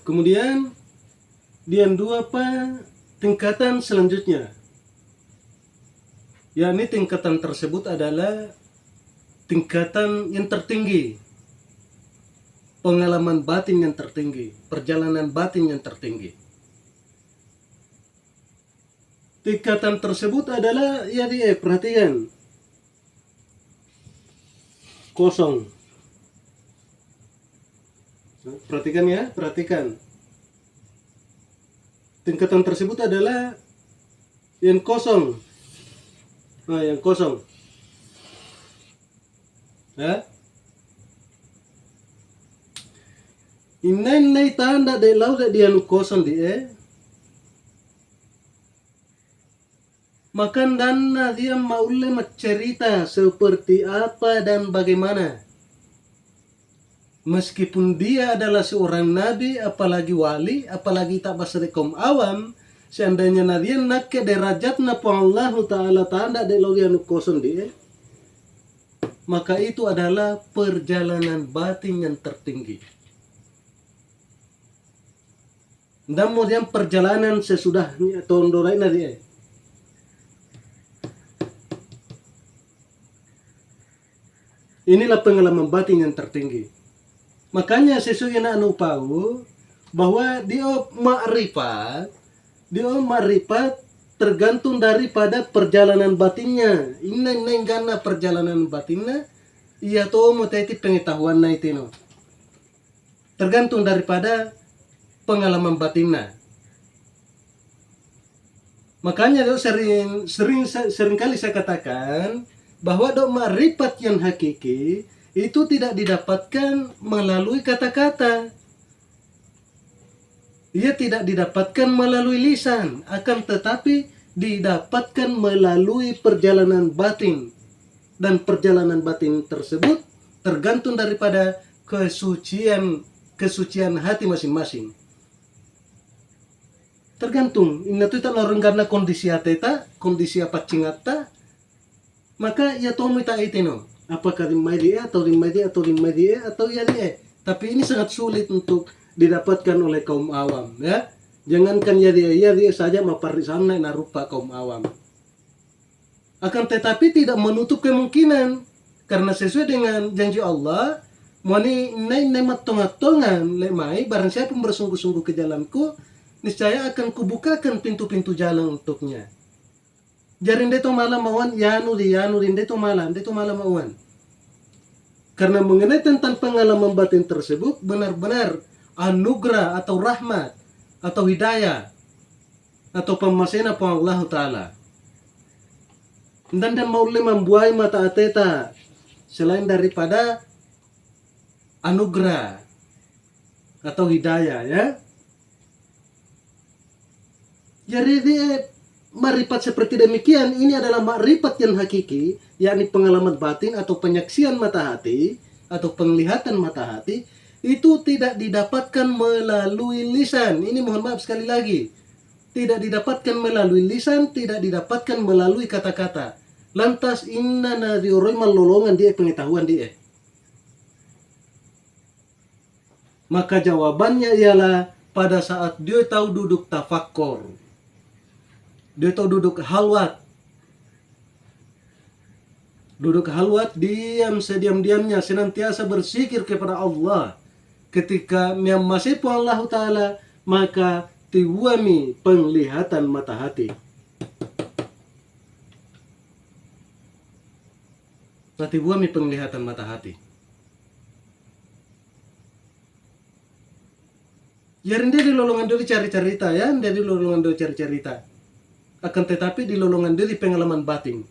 Kemudian yang dua apa? Tingkatan selanjutnya, yakni tingkatan tersebut adalah tingkatan yang tertinggi, pengalaman batin yang tertinggi, perjalanan batin yang tertinggi. Tingkatan tersebut adalah, ya perhatikan, kosong. Perhatikan ya, perhatikan. Tingkatan tersebut adalah yang kosong. Nah, yang kosong. Ya. Inai tanda de lau dia nu kosong dia. Maka dana dia maule mencerita seperti apa dan bagaimana. Meskipun dia adalah seorang nabi, apalagi wali, apalagi tak basari kaum awam, seandainya nadia nak ke derajatna pa Allah Ta'ala tanda de logia nu kosong dia, maka itu adalah perjalanan batin yang tertinggi. Dan kemudian perjalanan sesudahnya tondorai nadia. Inilah pengalaman batin yang tertinggi. Makanya sesuai na anu pau bahwa dia ma'rifat tergantung daripada perjalanan batinnya. Ini karena perjalanan batinnya ia to mo taiti pengetahuan na itino. Tergantung daripada pengalaman batinnya. Makanya sering kali saya katakan bahwa ma'rifat yang hakiki itu tidak didapatkan melalui kata-kata. Ia tidak didapatkan melalui lisan, akan tetapi didapatkan melalui perjalanan batin. Dan perjalanan batin tersebut tergantung daripada kesucian hati masing-masing. Tergantung, ini tuh tak lorong karena kondisi ateta, kondisi apa cingata, maka ia tomi tak itino. Apakah rimai dia atau ya dia. Tapi ini sangat sulit untuk didapatkan oleh kaum awam, ya. Jangankan ya dia saja maparisan na rupa kaum awam. Akan tetapi tidak menutup kemungkinan, karena sesuai dengan janji Allah, mani nai matongan lemai barang siapa bersungguh-sungguh ke jalanku, niscaya akan kubukakan pintu-pintu jalan untuknya. Jarin deto malam awan yanu deto malam awan. Karena mengenai tentang pengalaman batin tersebut benar-benar anugerah atau rahmat atau hidayah atau pemasena pa Allah Ta'ala. Dan maule membuai mata ateta selain daripada anugerah atau hidayah, ya. Jadi dia ma'rifat seperti demikian, ini adalah ma'rifat yang hakiki, yakni pengalaman batin atau penyaksian mata hati atau penglihatan mata hati, itu tidak didapatkan melalui lisan. Ini mohon maaf sekali lagi, tidak didapatkan melalui lisan, tidak didapatkan melalui kata-kata. Lantas inna nadhiuroi malolongan dia pengetahuan dia. Maka jawabannya ialah pada saat dia tahu duduk tafakkur, dia tahu duduk halwat. Duduk halwat, diam sediam-diamnya, senantiasa berzikir kepada Allah. Ketika masih pu Allah Ta'ala, maka tiwami penglihatan mata hati. Tiwami penglihatan mata hati. Yarin dia di lolongan diri cari-cerita, ya. Dia di lolongan diri cari-cerita. Akan tetapi di lolongan diri pengalaman batin.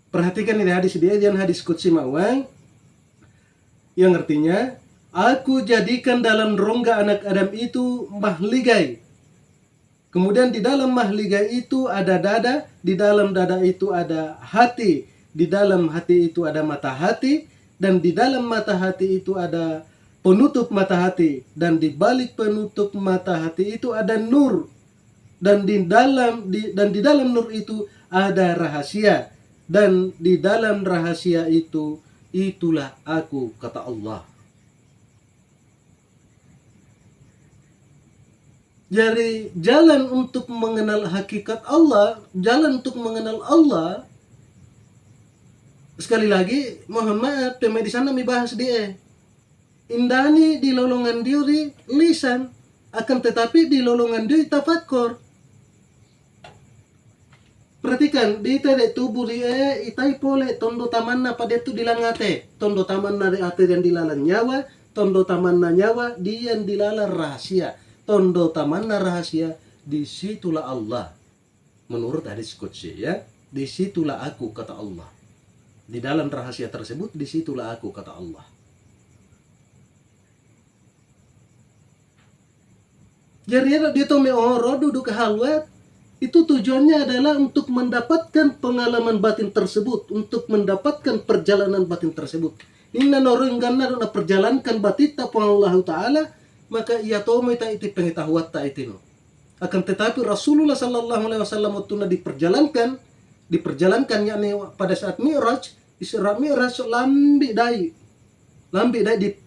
Perhatikan ini hadis dia, dan hadis qudsi ma'wang, yang artinya, aku jadikan dalam rongga anak Adam itu mahligai. Kemudian di dalam mahligai itu ada dada, di dalam dada itu ada hati, di dalam hati itu ada mata hati, dan di dalam mata hati itu ada penutup mata hati, dan di balik penutup mata hati itu ada nur. Dan di dalam nur itu ada rahasia, dan di dalam rahasia itu itulah aku, kata Allah. Jadi jalan untuk mengenal hakikat Allah, jalan untuk mengenal Allah, sekali lagi mohon maaf, tema di sana mi bahas dia. Indani di lolongan diri lisan, akan tetapi di lolongan diri tafakkur. Perhatikan, di tadi tubuh dia itai pole tondo tamanna pada itu dilangate, tondo tamanna di ate yang dilalan nyawa, tondo tamanna nyawa dia yang dilalan rahasia. Tondo tamanna rahasia, disitulah Allah. Menurut hadis qudsi ya, disitulah aku kata Allah. Di dalam rahasia tersebut, disitulah aku kata Allah. Jadi dia tuh meoro duduk halwat, itu tujuannya adalah untuk mendapatkan pengalaman batin tersebut, untuk mendapatkan perjalanan batin tersebut. Inna norengganna dona perjalankan batita Allah Ta'ala, maka ia tahu mita iti pengetahuan ta itino. Akan tetapi Rasulullah sallallahu alaihi wasallam waktu diperjalankan yakni pada saat Mi'raj, Isra Mi'raj lambi dai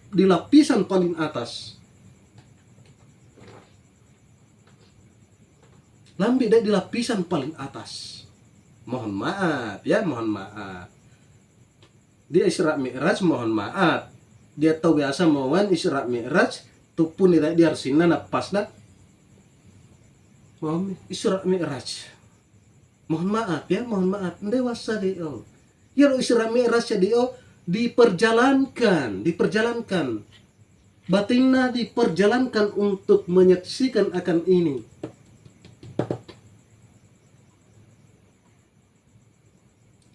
di lapisan paling atas. Lambi dai di lapisan paling atas. Mohon maaf ya, mohon maaf. Dia Isra Mi'raj mohon maaf. Dia tahu biasa mauan Isra Mi'raj tu pun tidak di arsina napasna. Mohon Isra Mi'raj. Mohon maaf ya, mohon maaf. Dewasa dio. Ya Isra Mi'raj dio diperjalankan. Batinna diperjalankan untuk menyaksikan akan ini.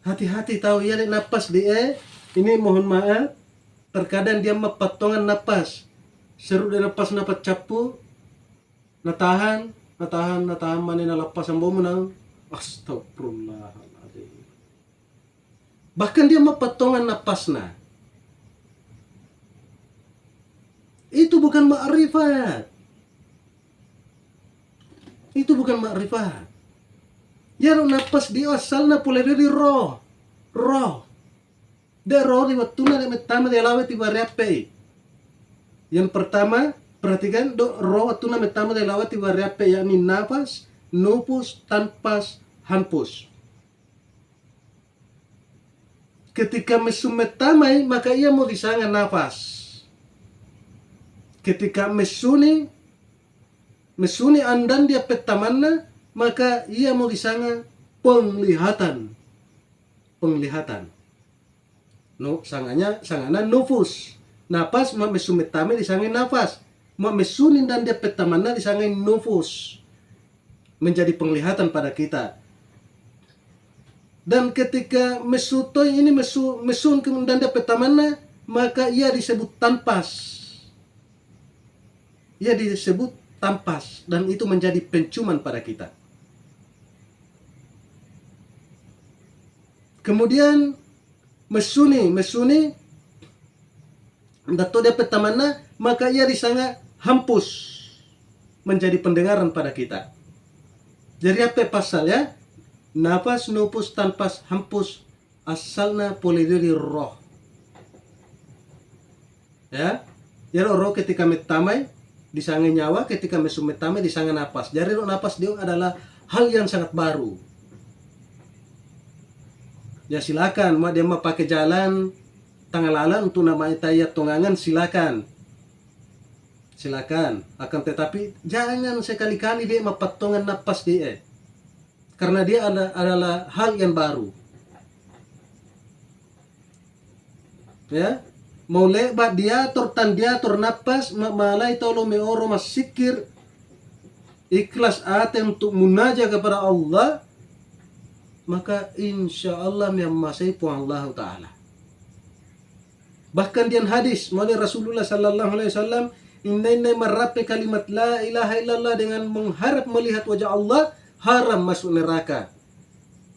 Hati-hati tahu ya napas dia. Ini mohon maaf. Terkadang dia mepatongan napas. Seru dia napas capu. Natahan mana nalapas ang bomenang. Astagfirullahaladzim. Bahkan dia mepatongan napasna. Itu bukan ma'rifat. Itu bukan ma'rifat. Ya napas dia asalna pulai dari roh. Dia roh di waktu na metama di lawet di bariape. Yang pertama, perhatikan roh waktu na metama di lawet di bariape, yakni nafas, nufus, tanpas, hampus. Ketika mesum metamai, maka ia mau disanga nafas. Ketika mesuni andan dia petamanna, maka ia mau disanga penglihatan. No, sangana nufus. Napas ma mesumetame disangin nafas. Ma mesunin dan dia petamanna disangin nufus. Menjadi penglihatan pada kita. Dan ketika mesutoy ini mesun kemudian dia petamanna, maka ia disebut tanpas. Ia disebut tampas dan itu menjadi penciuman pada kita. Kemudian mesuni dato dia petamana, maka ia disanga hampus menjadi pendengaran pada kita. Jadi apa pasal ya? Nafas, nufus, tanpas, hampus asalna poli dari roh. Ya, jadi roh ketika metamai disanga nyawa, ketika mesum metamai disanga napas. Jadi roh napas dia adalah hal yang sangat baru. Ya silakan, mau dia mau pakai jalan tangalalan untuk nama itayat tongangan silakan. Akan tetapi jangan sekali-kali dia mepatongan napas dia. Karena dia adalah hal yang baru. Ya, mau lebat diatur napas malai tolo meoro masikir ikhlas hati untuk munajat kepada Allah. Maka insya Allah memmasai puan Allah Ta'ala. Bahkan di hadis oleh Rasulullah Sallallahu Alaihi Wasallam, inna merapi kalimat la ilaha illallah dengan mengharap melihat wajah Allah, haram masuk neraka.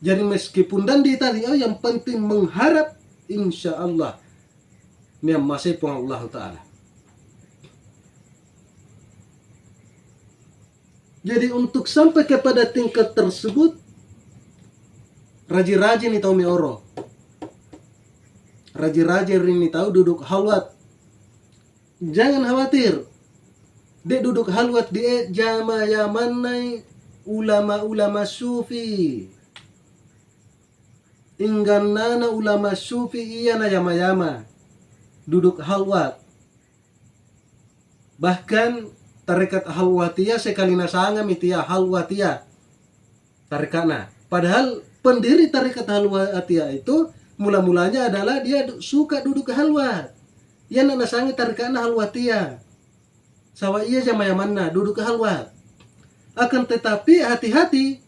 Jadi meskipun dan di tadi yang penting mengharap, insya Allah memmasai puan Allah Ta'ala. Jadi untuk sampai kepada tingkat tersebut, rajin-rajin nih tahu meoro. Rajin-rajin ini tahu duduk halwat. Jangan khawatir. De duduk halwat die jama yamanai ulama-ulama sufi. Ingganana ulama sufi iya na yama-yama. Duduk halwat. Bahkan tarekat halwatia sekali nasanga mitia halwatia tarekana. Padahal pendiri tarekat halwatia itu mula-mulanya adalah dia suka duduk halwat. Ia nasanga tarekana halwatia. Sawa iya jama yamanna duduk halwat. Akan tetapi hati-hati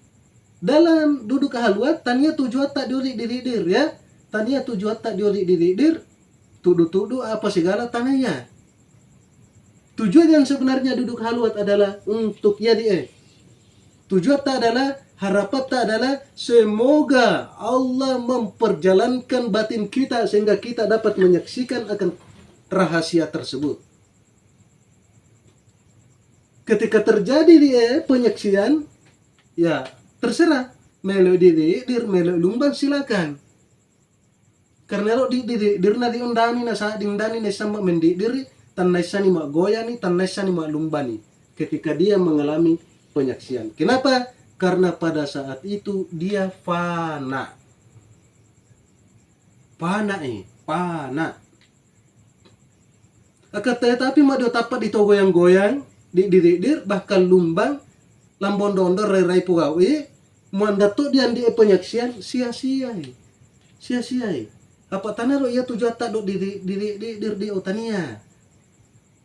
dalam duduk halwat tania tujuan tak diri-diridir ya. Tania tujuan tak diri-diridir. Tudu-tudu apa segala tanahnya. Tujuan yang sebenarnya duduk halwat adalah untuk yadi tujuan tak adalah, harapan tak adalah semoga Allah memperjalankan batin kita sehingga kita dapat menyaksikan akan rahasia tersebut. Ketika terjadi penyaksian, ya terserah melo dir melo lumban silakan. Karena lo dirna diundani na saat diundani na sama mendidir tan naisani mak goyani tan naisani mak lumbani ketika dia mengalami penyaksian. Kenapa? Karena pada saat itu dia fana. Fana. Akan tetapi mado tapat di goyang-goyang didir bahkan lumbang lambon dondor rai pugawi mandato dian di penyaksian sia-sia apa tanah lo ia tujuan tak do di otania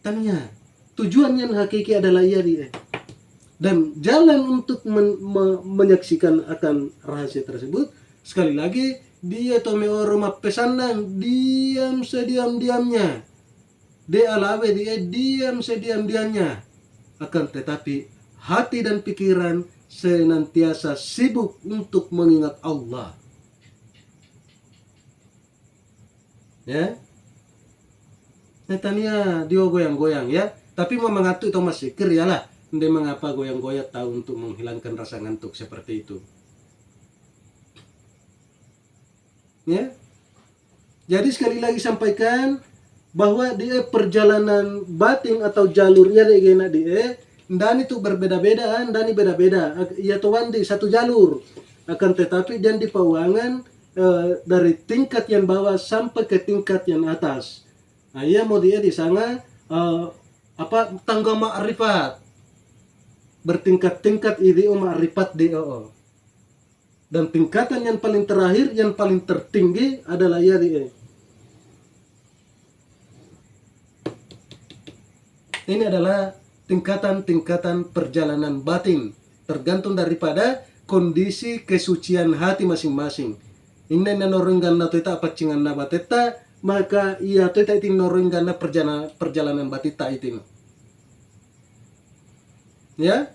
tania tujuan yang hakiki adalah ia dan jalan untuk menyaksikan akan rahasia tersebut sekali lagi dia tome rumah pesanan diam sediam-diamnya de alawe dia diam sediam-diamnya. Akan tetapi hati dan pikiran senantiasa sibuk untuk mengingat Allah. Ya. Netanya dia goyang-goyang ya. Tapi mau mengatur itu masih kir ya lah. Ndai mengapa goyang-goyang tahu untuk menghilangkan rasa ngantuk seperti itu. Ya. Jadi sekali lagi sampaikan bahwa dia perjalanan batin atau jalurnya dia dan itu berbeda-beda dan beda-beda ya tuan di satu jalur akan tetapi dan di pauangan dari tingkat yang bawah sampai ke tingkat yang atas. Nah, ia mau dia di sana tangga ma'rifat bertingkat-tingkat ini ma'rifat DO dan tingkatan yang paling terakhir yang paling tertinggi adalah ia ini adalah tingkatan-tingkatan perjalanan batin tergantung daripada kondisi kesucian hati masing-masing. Inna norenggan na teta pacingan na bateta maka ia teta itin norenggan na perjalanan batita itin. Ya,